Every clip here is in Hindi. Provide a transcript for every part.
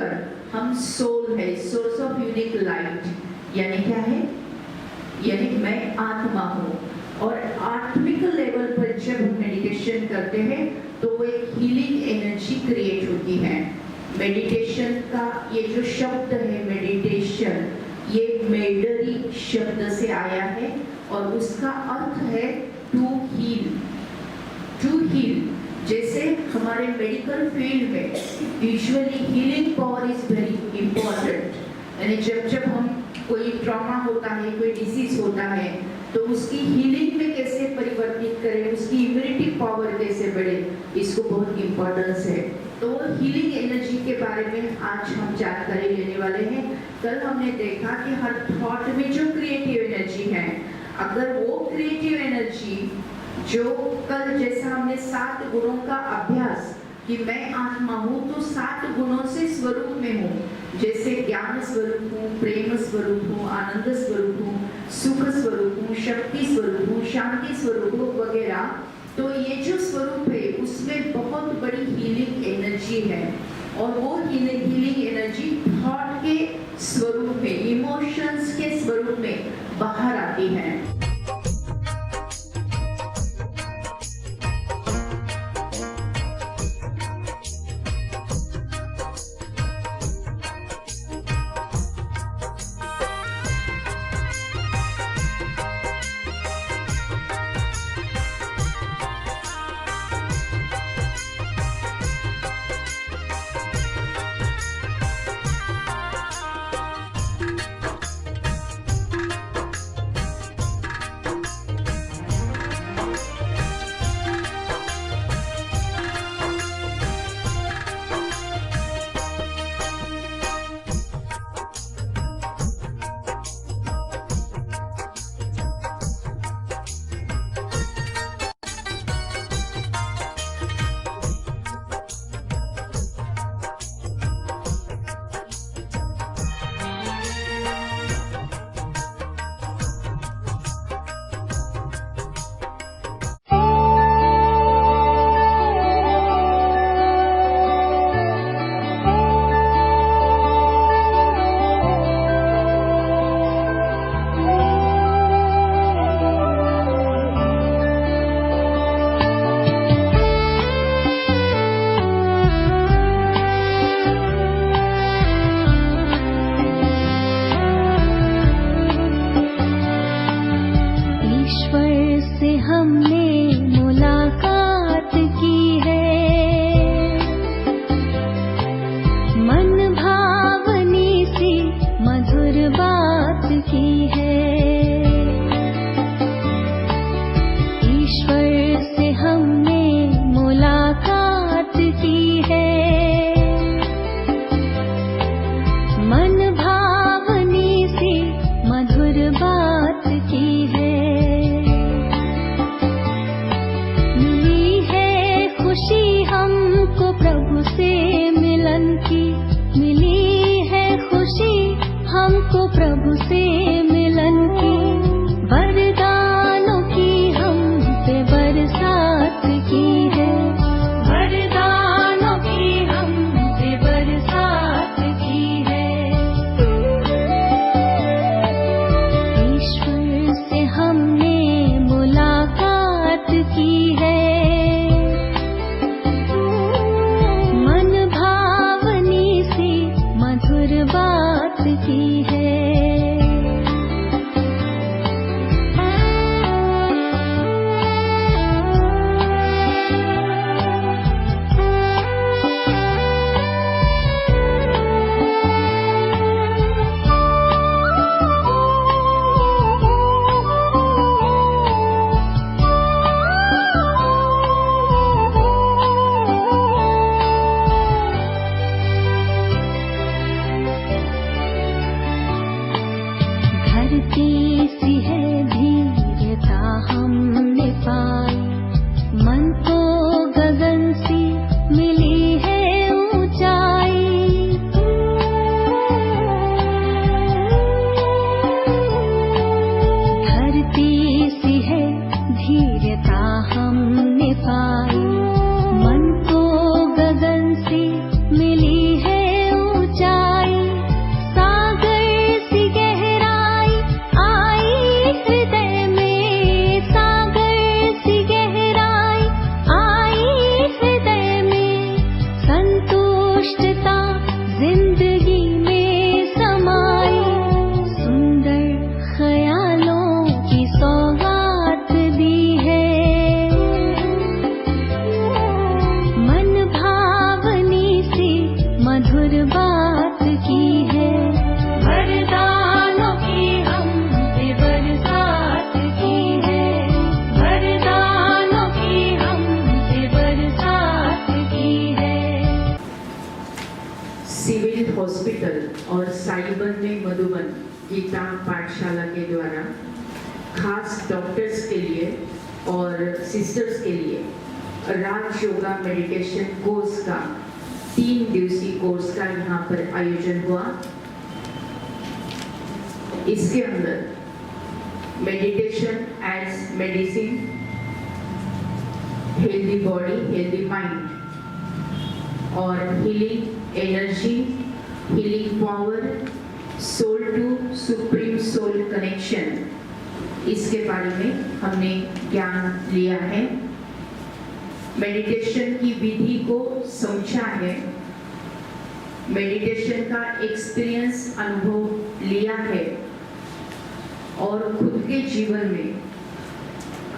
पर हम सोल है, सोर्स ऑफ यूनिक लाइट, यानी क्या है, यानी मैं आत्मा हूँ। और आत्मिक लेवल पर जब हम मेडिटेशन करते हैं तो वो एक हीलिंग एनर्जी क्रिएट होती है। मेडिटेशन का ये जो शब्द है मेडिटेशन, ये मेडरी शब्द से आया है और उसका अर्थ है टू हील। टू हील, जैसे हमारे मेडिकल फील्ड में usually healing power is very important, यानी जब हम कोई ट्रॉमा होता है, कोई डिसीज होता है, तो उसकी हीलिंग में कैसे परिवर्तित करें, उसकी इम्यूनिटी पावर कैसे बढ़े, इसको बहुत इंपॉर्टेंस है। तो हीलिंग एनर्जी के बारे में आज हम जानकारी लेने वाले हैं। कल हमने देखा कि हर थॉट में जो क्रिएटिव एनर्जी है, अगर वो क्रिएटिव एनर्जी जो कल जैसा हमने 7 गुणों का अभ्यास कि मैं आत्मा हूँ, तो 7 गुणों से स्वरूप में हूँ, जैसे ज्ञान स्वरूप हूँ, प्रेम स्वरूप हूँ, आनंद स्वरूप हूँ, सुख स्वरूप हूँ, शक्ति स्वरूप हूँ, शांति स्वरूप हूँ वगैरह। तो ये जो स्वरूप है उसमें बहुत बड़ी हीलिंग एनर्जी है और वो हीलिंग एनर्जी थॉट के स्वरूप में, इमोशंस के स्वरूप में बाहर आती है। पाई, मन को गगन से मिली है ऊंचाई। गीता पाठशाला के द्वारा खास डॉक्टर्स के लिए और सिस्टर्स के लिए राज योगा मेडिटेशन कोर्स का 3 दिवसीय कोर्स का यहाँ पर आयोजन हुआ। इसके अंदर meditation as medicine, healthy body healthy mind और healing energy, healing power, soul to supreme soul connection, इसके बारे में हमने ज्ञान लिया है। मेडिटेशन की विधि को समझा है, मेडिटेशन का एक्सपीरियंस अनुभव लिया है और खुद के जीवन में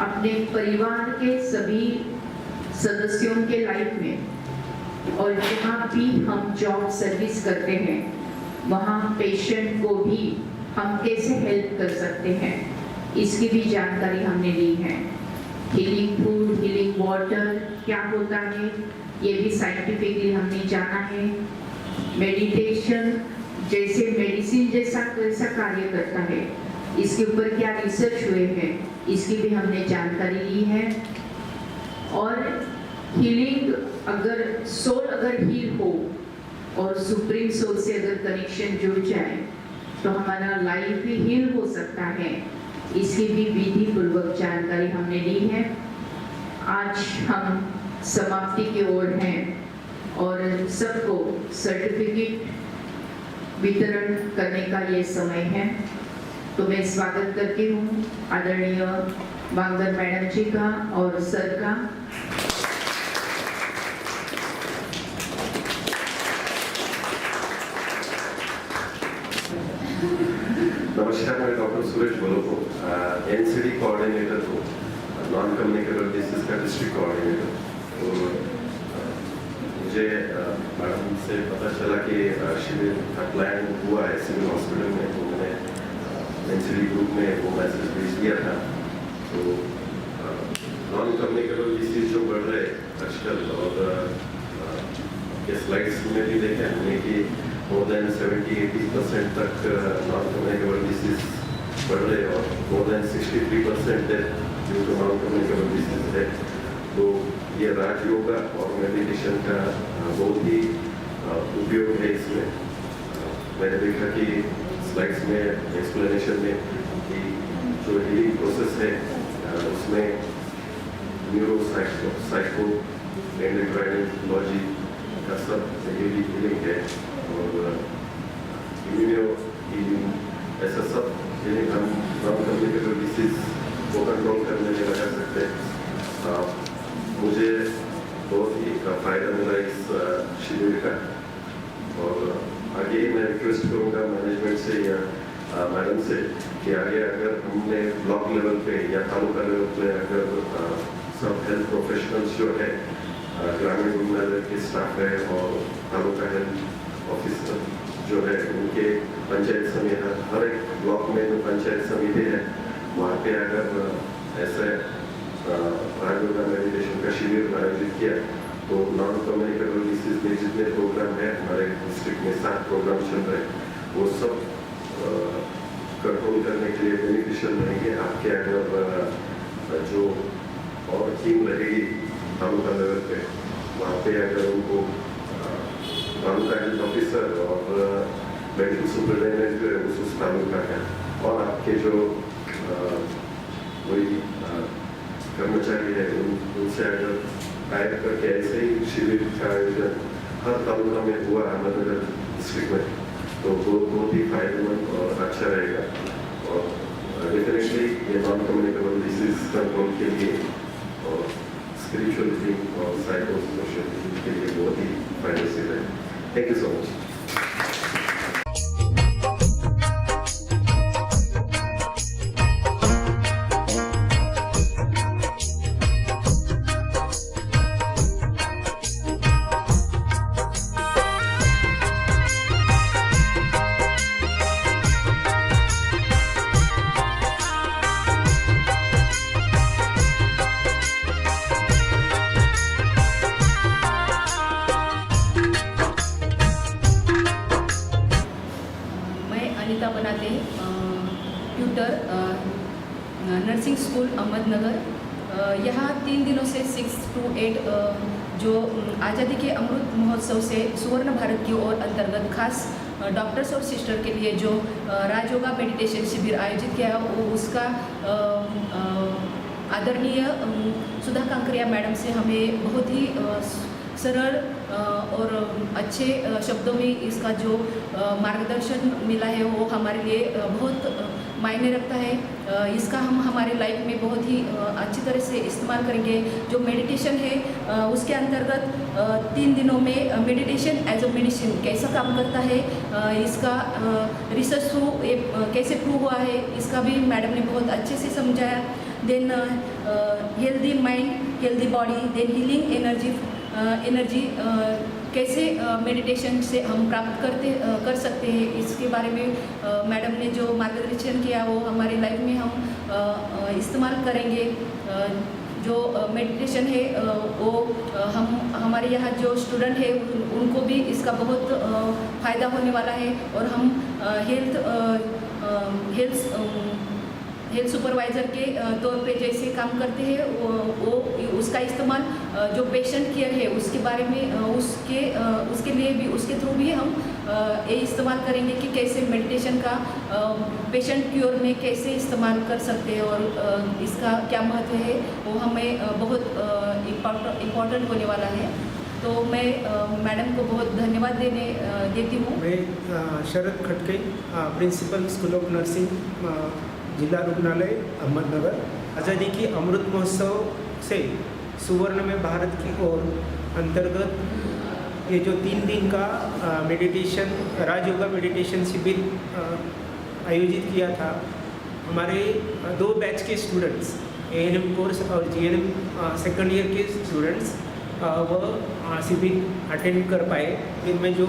अपने परिवार के सभी सदस्यों के लाइफ में और जहाँ भी हम जॉब सर्विस करते हैं वहाँ पेशेंट को भी हम कैसे हेल्प कर सकते हैं, इसकी भी जानकारी हमने ली है। हीलिंग फूड, हीलिंग वाटर क्या होता है ये भी साइंटिफिकली हमने जाना है। मेडिटेशन जैसे मेडिसिन जैसा कैसा कार्य करता है, इसके ऊपर क्या रिसर्च हुए हैं, इसकी भी हमने जानकारी ली है। और हीलिंग अगर सोल अगर हील हो और सुप्रीम सोल से अगर कनेक्शन जुड़ जाए तो हमारा लाइफ भी हील हो सकता है, इसकी भी विधि पूर्वक जानकारी हमने ली है। आज हम समाप्ति की ओर हैं और सबको सर्टिफिकेट वितरण करने का ये समय है, तो मैं स्वागत करती हूँ आदरणीय बांगर मैडम जी का और सर का। नमस्कार, मैं डॉक्टर सुरेश बोलोको, एनसीडी कोऑर्डिनेटर हूँ, नॉन कम्युनिकेबल डिसीज का डिस्ट्रिक्ट कोऑर्डिनेटर। तो मुझे मैडम से पता चला कि शिविर का प्लान हुआ है सिविल हॉस्पिटल में, तो मैंने एनसीडी ग्रुप में वो मैसेज भेज दिया था। तो नॉन कम्युनिकेबल डिसीज जो बढ़ रहे आजकल, और ये स्लाइड्स में भी देखे हमने कि more than 70-80% तक नॉन कम्युनिकेबल डिसीज बढ़ रहे और more than 63% death due to non communicable disease है। तो ये राजयोगा और मेडिटेशन का बहुत ही उपयोग है इसमें। मैंने देखा कि स्लाइड्स में एक्सप्लेनेशन में कि जो हीलिंग प्रोसेस है उसमें न्यूरो साइको एंडोक्राइनोलॉजी का सब हीलिंग है और इम्यूनो ऐसा सब हीलिंग हम नॉन कम्युनिकेबल डिसीज को कंट्रोल करने में लगा सकते हैं। मुझे बहुत ही फायदा मिला इस शिविर का और आगे मैं रिक्वेस्ट करूँगा मैनेजमेंट से या मैडम से कि आगे अगर हमने ब्लॉक लेवल पे या तालुका लेवल पे अगर सब हेल्थ प्रोफेशनल्स जो है ग्रामीण रुग्णालय के स्टाफ है और तालुका हेल्थ ऑफिसर जो है उनके पंचायत समिति, हर एक ब्लॉक में जो पंचायत समिति है वहाँ पे अगर ऐसे राजयोगा मेडिटेशन का शिविर आयोजित किया तो नॉन कम्युनिकेबल डिसीज में जितने प्रोग्राम है हमारे डिस्ट्रिक्ट में 7 प्रोग्राम चल रहे हैं वो सब कंट्रोल करने के लिए बेनिफिशियल रहेंगे। आपके अगर जो और टीम लगेगी तालुका लेवल पे वहाँ पे अगर उनको तालुका हेल्थ ऑफिसर और मेडिकल सुपरिटेंडेंट जो है उस तालुका है और आपके जो कोई कर्मचारी है उनसे अगर टाइप करके ऐसे ही शिविर का आयोजन हर तालुका में हुआ अहमदनगर डिस्ट्रिक्ट में तो वो बहुत ही फायदेमंद और अच्छा रहेगा और डेफिनेटली ये नॉन कम्युनिकेबल डिसीज कंट्रोल के लिए और स्पिरिचुअल हीलिंग और साइको सोशल हीलिंग के लिए बहुत ही फायदेमंद है। Thank you so much. Tutor nursing school Ahmednagar. यहाँ 3 दिनों से 6 to 8 जो आज़ादी के अमृत महोत्सव से सुवर्ण भारत की ओर अंतर्गत खास डॉक्टर्स और सिस्टर के लिए जो राजयोगा मेडिटेशन शिविर आयोजित किया वो उसका आदरणीय सुधा कांकरिया मैडम से हमें बहुत ही सरल और अच्छे शब्दों में इसका जो मार्गदर्शन मिला है वो हमारे लिए बहुत मायने रखता है। इसका हम हमारे लाइफ में बहुत ही अच्छी तरह से इस्तेमाल करेंगे। जो मेडिटेशन है उसके अंतर्गत 3 दिनों में मेडिटेशन एज अ मेडिसिन कैसा काम करता है, इसका रिसर्च थ्रू कैसे प्रूव हुआ है, इसका भी मैडम ने बहुत अच्छे से समझाया। Then healthy mind, healthy body, then healing energy कैसे मेडिटेशन से हम प्राप्त कर सकते हैं, इसके बारे में मैडम ने जो मार्गदर्शन किया वो हमारी लाइफ में हम इस्तेमाल करेंगे। जो मेडिटेशन है वो हमारे यहाँ जो स्टूडेंट है उनको भी इसका बहुत फ़ायदा होने वाला है और हम हेल्थ सुपरवाइज़र के तौर पे जैसे काम करते हैं वो उसका इस्तेमाल जो पेशेंट केयर है उसके बारे में उसके लिए भी उसके थ्रू भी हम ये इस्तेमाल करेंगे कि कैसे मेडिटेशन का पेशेंट क्योर में कैसे इस्तेमाल कर सकते हैं और इसका क्या महत्व है वो हमें बहुत इम्पोर्टेंट होने वाला है। तो मैं मैडम को बहुत धन्यवाद देती हूँ। मैं शरद खटके, प्रिंसिपल स्कूल ऑफ नर्सिंग, जिला रुग्णालय अहमदनगर। आज़ादी की अमृत महोत्सव से सुवर्ण में भारत की ओर अंतर्गत ये जो 3 दिन का मेडिटेशन राजयोगा मेडिटेशन शिविर आयोजित किया था, हमारे 2 बैच के स्टूडेंट्स ANM कोर्स और GNM सेकंड ईयर के स्टूडेंट्स वह शिविर अटेंड कर पाए। इनमें जो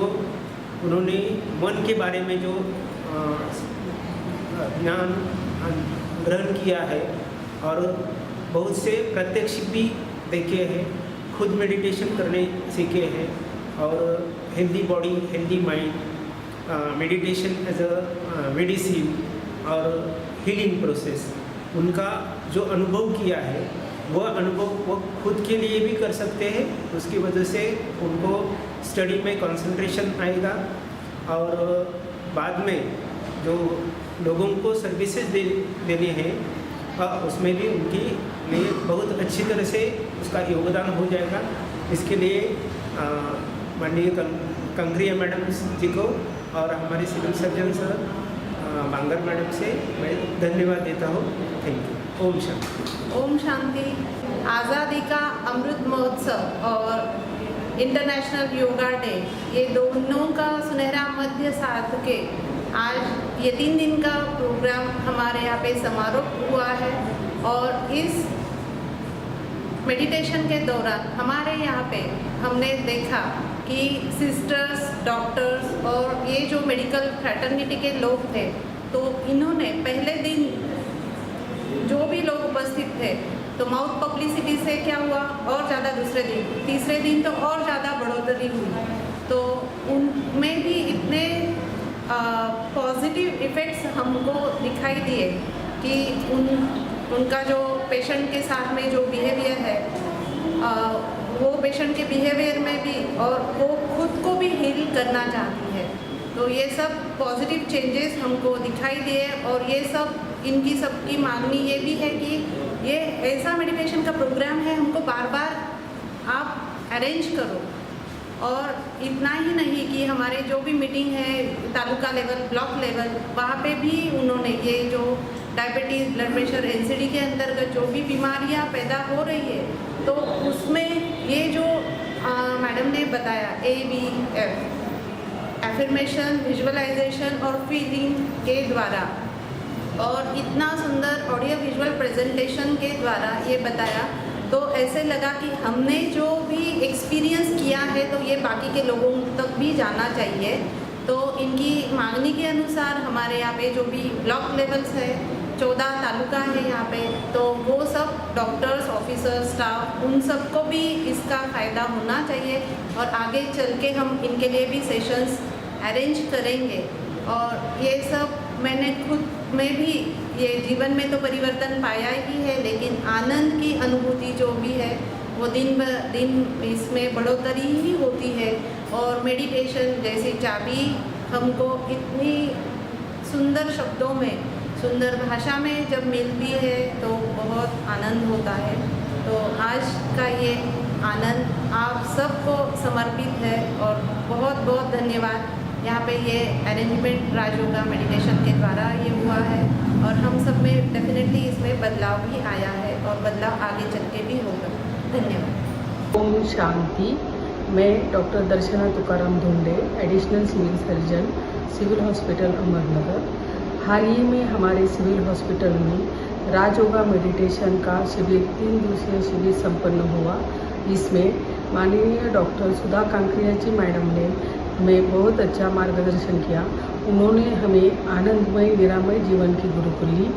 उन्होंने मन के बारे में जो ज्ञान ग्रहण किया है और बहुत से प्रत्यक्ष भी देखे हैं, खुद मेडिटेशन करने सीखे हैं और healthy body, healthy mind, meditation as a medicine और हीलिंग प्रोसेस, उनका जो अनुभव किया है वह अनुभव वो खुद के लिए भी कर सकते हैं। उसकी वजह से उनको स्टडी में कंसंट्रेशन आएगा और बाद में जो लोगों को सर्विसेज देने हैं उसमें भी उनकी लिए बहुत अच्छी तरह से उसका योगदान हो जाएगा। इसके लिए माननीय कंकरिया मैडम जी को और हमारे civil surgeon sir Bangar madam से मैं धन्यवाद देता हूँ। Thank you. ओम शांति। ओम शांति। आज़ादी का अमृत महोत्सव और इंटरनेशनल योगा डे, ये दोनों का सुनहरा मध्य साध के आज ये 3 दिन का प्रोग्राम हमारे यहाँ पे समारोह हुआ है। और इस मेडिटेशन के दौरान हमारे यहाँ पे हमने देखा कि सिस्टर्स, डॉक्टर्स और ये जो मेडिकल फ्रैटर्निटी के लोग थे, तो इन्होंने पहले दिन जो भी लोग उपस्थित थे तो माउथ पब्लिसिटी से क्या हुआ और ज़्यादा दूसरे दिन, तीसरे दिन तो और ज़्यादा बढ़ोतरी हुई। तो उनमें भी इतने पॉजिटिव इफ़ेक्ट्स हमको दिखाई दिए कि उनका जो पेशेंट के साथ में जो बिहेवियर है वो पेशेंट के बिहेवियर में भी, और वो खुद को भी हील करना चाहती है। तो ये सब पॉजिटिव चेंजेस हमको दिखाई दिए। और ये सब इनकी सबकी मांगनी ये भी है कि ये ऐसा मेडिटेशन का प्रोग्राम है, हमको बार बार आप अरेंज करो। और इतना ही नहीं कि हमारे जो भी मीटिंग है तालुका लेवल, ब्लॉक लेवल, वहाँ पे भी उन्होंने ये जो डायबिटीज़, ब्लड प्रेशर, NCD के अंतर्गत जो भी बीमारियाँ पैदा हो रही है तो उसमें ये जो मैडम ने बताया ABF, एफर्मेशन, विजुअलाइजेशन और फीलिंग के द्वारा, और इतना सुंदर ऑडियो विजुअल प्रेजेंटेशन के द्वारा ये बताया, तो ऐसे लगा कि हमने जो भी एक्सपीरियंस किया है तो ये बाकी के लोगों तक भी जाना चाहिए। तो इनकी मांगनी के अनुसार हमारे यहाँ पे जो भी ब्लॉक लेवल्स है, 14 तालुका है यहाँ पे, तो वो सब डॉक्टर्स, ऑफिसर्स, स्टाफ, उन सबको भी इसका फ़ायदा होना चाहिए। और आगे चल के हम इनके लिए भी सेशंस अरेंज करेंगे। और ये सब मैंने खुद में भी ये जीवन में तो परिवर्तन पाया ही है, लेकिन आनंद की अनुभूति जो भी है वो दिन ब दिन इसमें बढ़ोतरी ही होती है। और मेडिटेशन जैसी चाबी हमको इतनी सुंदर शब्दों में, सुंदर भाषा में जब मिलती है तो बहुत आनंद होता है। तो आज का ये आनंद आप सबको समर्पित है और बहुत बहुत धन्यवाद। यहाँ पे ये अरेंजमेंट राजयोगा मेडिटेशन के द्वारा ये हुआ है और हम सब में डेफिनेटली इसमें बदलाव भी आया है और बदलाव आगे चल के भी होगा। धन्यवाद। ओम शांति। मैं doctor Darshana Tukaram Dhunde, additional civil surgeon, civil hospital Amarnagar. हाल ही में हमारे सिविल हॉस्पिटल में राजयोगा मेडिटेशन का शिविर 3 दिवसीय शिविर संपन्न हुआ। इसमें माननीय डॉक्टर सुधा कांकरिया जी मैडम ने हमें बहुत अच्छा मार्गदर्शन किया। उन्होंने हमें आनंदमय निरामय जीवन की गुरुकुली,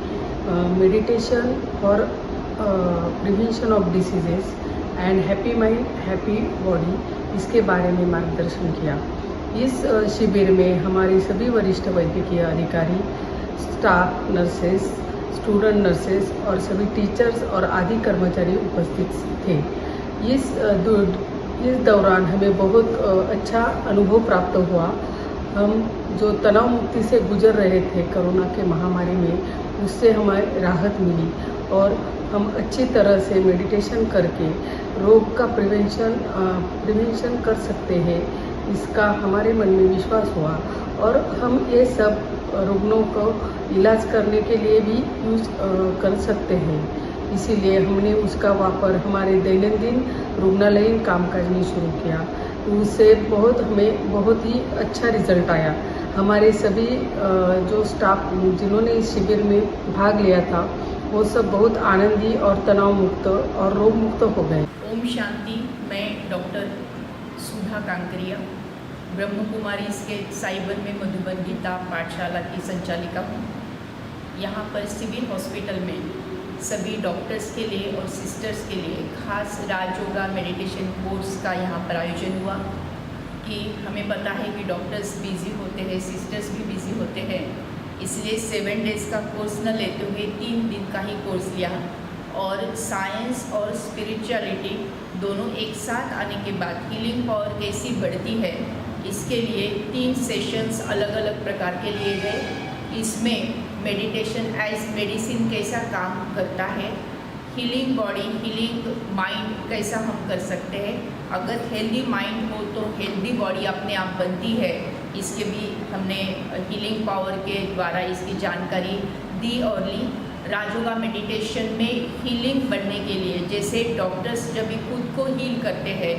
meditation for prevention of diseases and happy mind happy body, इसके बारे में मार्गदर्शन किया। इस शिविर में हमारे सभी वरिष्ठ वैद्यकीय अधिकारी, स्टाफ नर्सेस, स्टूडेंट नर्सेस और सभी टीचर्स और आदि कर्मचारी उपस्थित थे। इस दौरान हमें बहुत अच्छा अनुभव प्राप्त हुआ। हम जो तनाव मुक्ति से गुजर रहे थे कोरोना के महामारी में, उससे हमें राहत मिली और हम अच्छी तरह से मेडिटेशन करके रोग का प्रिवेंशन कर सकते हैं, इसका हमारे मन में विश्वास हुआ और हम ये सब रुग्णों को इलाज करने के लिए भी यूज कर सकते हैं। इसीलिए हमने उसका वापर हमारे दैनंदिन रुग्णालयीन कामकाज में शुरू किया। तो उससे हमें बहुत ही अच्छा रिजल्ट आया। हमारे सभी जो स्टाफ जिन्होंने इस शिविर में भाग लिया था, वो सब बहुत आनंदी और तनाव मुक्त और रोग मुक्त हो गए। ओम शांति। मैं डॉक्टर सुधा कांकरिया, ब्रह्म कुमारी के साइबर में मधुबन गीता पाठशाला की संचालिका हूँ। यहाँ पर सिविल हॉस्पिटल में सभी डॉक्टर्स के लिए और सिस्टर्स के लिए खास राजयोगा मेडिटेशन कोर्स का यहाँ पर आयोजन हुआ कि हमें पता है कि डॉक्टर्स बिज़ी होते हैं, सिस्टर्स भी बिज़ी होते हैं, इसलिए 7 डेज़ का कोर्स न लेते हुए 3 दिन का ही कोर्स लिया और साइंस और स्पिरिचुअलिटी दोनों एक साथ आने के बाद हीलिंग पावर कैसी बढ़ती है, इसके लिए 3 सेशंस अलग अलग प्रकार के लिए गए। इसमें मेडिटेशन एज मेडिसिन कैसा काम करता है, हीलिंग बॉडी, हीलिंग माइंड कैसा हम कर सकते हैं, अगर हेल्दी माइंड हो तो हेल्दी बॉडी अपने आप बनती है, इसके भी हमने हीलिंग पावर के द्वारा इसकी जानकारी दी और ली। राजयोगा मेडिटेशन में हीलिंग बढ़ने के लिए, जैसे डॉक्टर्स जब भी खुद को हील करते हैं,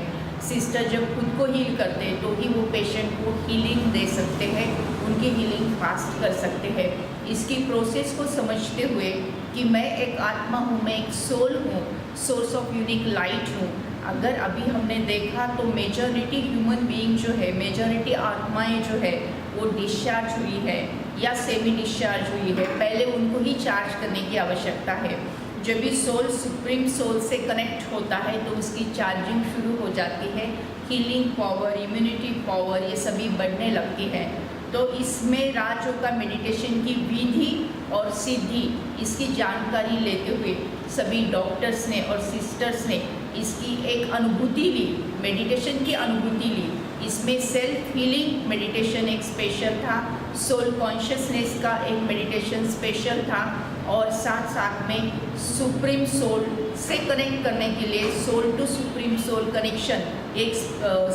सिस्टर जब खुद को हील करते हैं तो ही वो पेशेंट को हीलिंग दे सकते हैं, उनकी हीलिंग फास्ट कर सकते हैं। इसकी प्रोसेस को समझते हुए कि मैं एक आत्मा हूँ, मैं एक सोल हूँ, सोर्स ऑफ यूनिक लाइट हूँ। अगर अभी हमने देखा तो मेजॉरिटी ह्यूमन बीइंग जो है, मेजॉरिटी आत्माएं जो है वो डिस्चार्ज हुई है या सेमी डिस्चार्ज हुई है, पहले उनको ही चार्ज करने की आवश्यकता है। जब भी सोल सुप्रीम सोल से कनेक्ट होता है तो उसकी चार्जिंग शुरू हो जाती है, हीलिंग पावर, इम्यूनिटी पावर ये सभी बढ़ने लगती है। तो इसमें राजयोगा मेडिटेशन की विधि और सिद्धि, इसकी जानकारी लेते हुए सभी डॉक्टर्स ने और सिस्टर्स ने इसकी एक अनुभूति ली, मेडिटेशन की अनुभूति ली। इसमें सेल्फ हीलिंग मेडिटेशन एक स्पेशल था, सोल कॉन्शियसनेस का एक मेडिटेशन स्पेशल था और साथ साथ में सुप्रीम सोल से कनेक्ट करने के लिए soul to supreme soul connection एक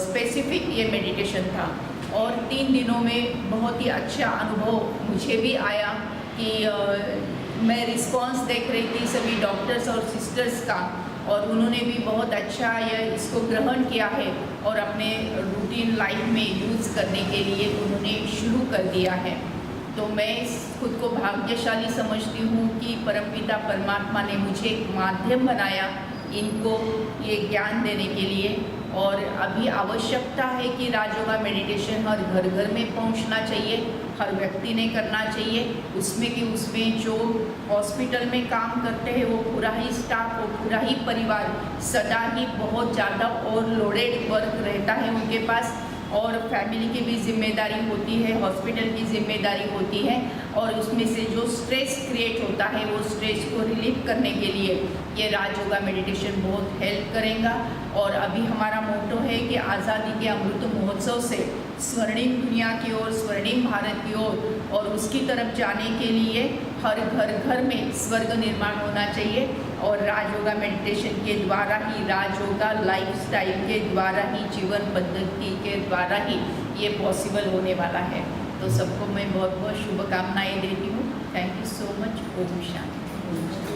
स्पेसिफिक ये मेडिटेशन था। और 3 दिनों में बहुत ही अच्छा अनुभव मुझे भी आया कि मैं रिस्पांस देख रही थी सभी डॉक्टर्स और सिस्टर्स का, और उन्होंने भी बहुत अच्छा इसको ग्रहण किया है और अपने रूटीन लाइफ में यूज़ करने के लिए उन्होंने शुरू कर दिया है। तो मैं खुद को भाग्यशाली समझती हूँ कि परमपिता परमात्मा ने मुझे एक माध्यम बनाया इनको ये ज्ञान देने के लिए। और अभी आवश्यकता है कि राजयोगा मेडिटेशन हर घर घर में पहुंचना चाहिए, हर व्यक्ति ने करना चाहिए। उसमें जो हॉस्पिटल में काम करते हैं वो पूरा ही स्टाफ, वो पूरा ही परिवार सदा ही बहुत ज़्यादा ओवरलोडेड वर्क रहता है उनके पास, और फैमिली की भी जिम्मेदारी होती है, हॉस्पिटल की जिम्मेदारी होती है, और उसमें से जो स्ट्रेस क्रिएट होता है वो स्ट्रेस को रिलीव करने के लिए ये राज योगा मेडिटेशन बहुत हेल्प करेगा। और अभी हमारा मोटो है कि आज़ादी के अमृत महोत्सव से स्वर्णिम दुनिया की ओर, स्वर्णिम भारत की ओर और उसकी तरफ जाने के लिए हर घर घर में स्वर्ग निर्माण होना चाहिए। और राज योगा मेडिटेशन के द्वारा ही, राज योगा लाइफस्टाइल के द्वारा ही, जीवन पद्धति के द्वारा ही ये पॉसिबल होने वाला है। तो सबको मैं बहुत बहुत शुभकामनाएं देती हूँ। Thank you so much. ओम शांति।